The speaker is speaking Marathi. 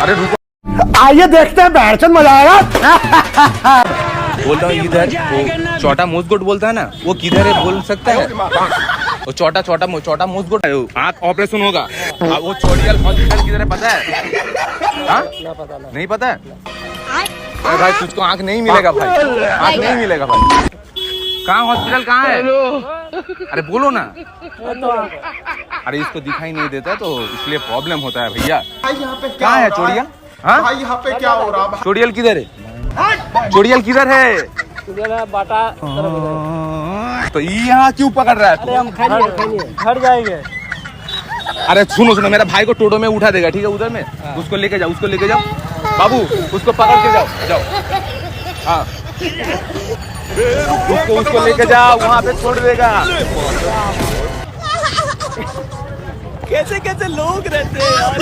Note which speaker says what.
Speaker 1: अरे रुको,
Speaker 2: आइए देखते हैं बैठचंद मजा आएगा।
Speaker 1: बोलता हूँ इधर वो छोटा मोजगोट बोलता है ना, वो किधर है बोल सकता है? वो छोटा मोजगोट है, आँख ऑपरेशन होगा। वो चोटियल हॉस्पिटल किधर है पता है? हाँ? नहीं पता है? अरे भाई तुझको आँख नहीं मिलेगा भाई, आँख नहीं मिलेगा भाई। कहाँ हॉस्पिटल कहाँ है? अरे बोलो ना। अरे इसको दिखाई नहीं देता तो इसलिए प्रॉब्लम होता है भैया। कहाँ है चोड़ियल? हाँ
Speaker 3: भाई यहाँ पे क्या हो रहा है?
Speaker 1: चोड़ियल किधर है? चोड़ियल किधर है?
Speaker 4: बाटा
Speaker 1: तो यहाँ क्यों पकड़ रहा है तू?
Speaker 4: हम घर जाएंगे।
Speaker 1: अरे सुनो, मेरा भाई को टोटो में उठा देगा, ठीक है? उधर में उसको लेके जाओ, बाबू उसको पकड़ के जाओ। हाँ उसको लेके जाओ, वहाँ पे छोड़ देगा।
Speaker 4: कैसे लोग रहते हैं यार।